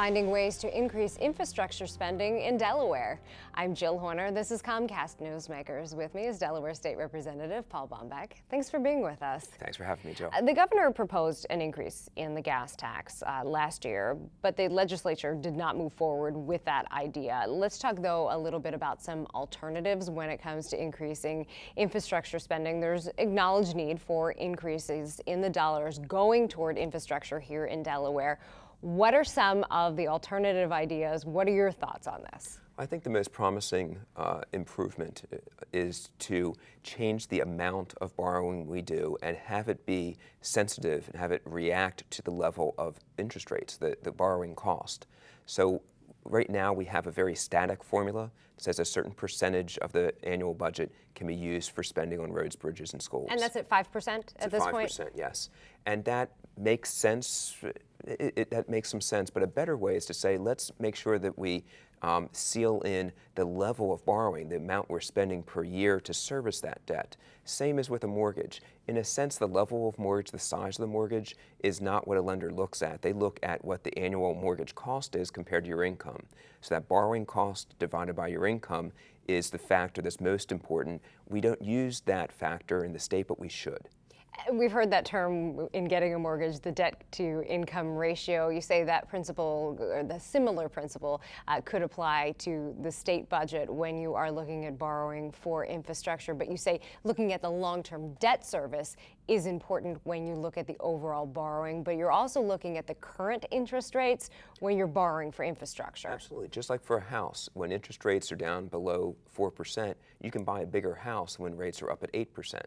finding ways to increase infrastructure spending in Delaware. I'm Jill Horner. This is Comcast Newsmakers. With me is Delaware State Representative Paul Bombeck. Thanks for being with us. Thanks for having me, Jill. The governor proposed an increase in the gas tax last year, but the legislature did not move forward with that idea. Let's talk, though, a little bit about some alternatives when it comes to increasing infrastructure spending. There's acknowledged need for increases in the dollars going toward infrastructure here in Delaware. What are some of the alternative ideas? What are your thoughts on this? I think the most promising improvement is to change the amount of borrowing we do and have it be sensitive and have it react to the level of interest rates, the borrowing cost. So right now we have a very static formula that says a certain percentage of the annual budget can be used for spending on roads, bridges, and schools. And that's at 5% at this point? 5%, yes. And that makes sense. That makes some sense, but a better way is to say, let's make sure that we seal in the level of borrowing, the amount we're spending per year to service that debt. Same as with a mortgage. In a sense, the level of mortgage, the size of the mortgage, is not what a lender looks at. They look at what the annual mortgage cost is compared to your income. So that borrowing cost divided by your income is the factor that's most important. We don't use that factor in the state, but we should. We've heard that term in getting a mortgage, the debt to income ratio. You say that principle, or the similar principle, could apply to the state budget when you are looking at borrowing for infrastructure. But you say looking at the long-term debt service is important when you look at the overall borrowing, but you're also looking at the current interest rates when you're borrowing for infrastructure. Absolutely. Just like for a house, when interest rates are down below 4%, you can buy a bigger house when rates are up at 8%.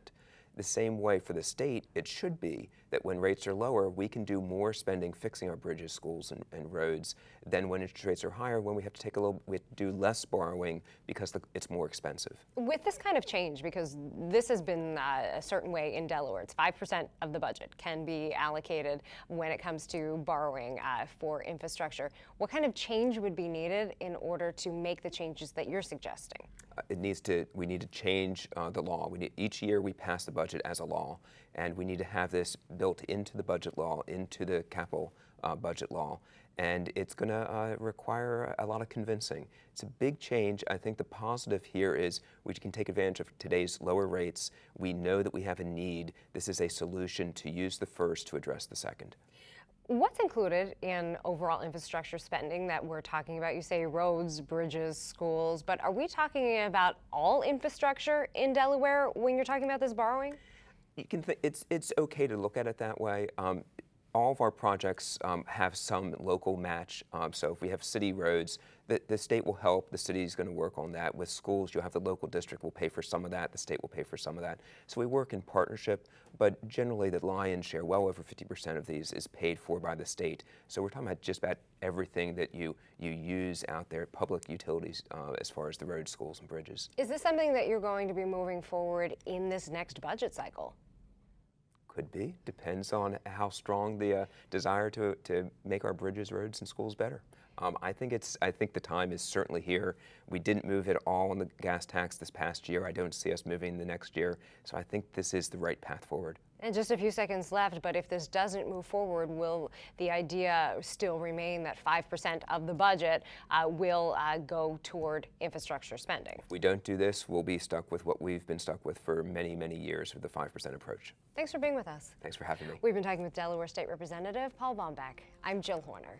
The same way for the state, it should be that when rates are lower, we can do more spending fixing our bridges, schools, and roads than when interest rates are higher, when we have to do less borrowing because it's more expensive. With this kind of change, because this has been a certain way in Delaware, it's 5% of the budget can be allocated when it comes to borrowing for infrastructure. What kind of change would be needed in order to make the changes that you're suggesting? We need to change the law. Each year we pass the budget as a law, and we need to have this built into the budget law, into the capital budget law, and it's going to require a lot of convincing. It's a big change. I think the positive here is we can take advantage of today's lower rates. We know that we have a need. This is a solution to use the first to address the second. What's included in overall infrastructure spending that we're talking about? You say roads, bridges, schools, but are we talking about all infrastructure in Delaware when you're talking about this borrowing? You can it's okay to look at it that way. All of our projects have some local match. So if we have city roads, the state will help. The city is going to work on that. With schools, you'll have the local district will pay for some of that. The state will pay for some of that. So we work in partnership, but generally the lion's share, well over 50% of these, is paid for by the state. So we're talking about just about everything that you use out there, public utilities, as far as the roads, schools, and bridges. Is this something that you're going to be moving forward in this next budget cycle? Could be. Depends on how strong the desire to make our bridges, roads, and schools better. I think the time is certainly here. We didn't move at all on the gas tax this past year. I don't see us moving the next year. So I think this is the right path forward. And just a few seconds left, but if this doesn't move forward, will the idea still remain that 5% of the budget will go toward infrastructure spending? If we don't do this, we'll be stuck with what we've been stuck with for many, many years with the 5% approach. Thanks for being with us. Thanks for having me. We've been talking with Delaware State Representative Paul Bombeck. I'm Jill Horner.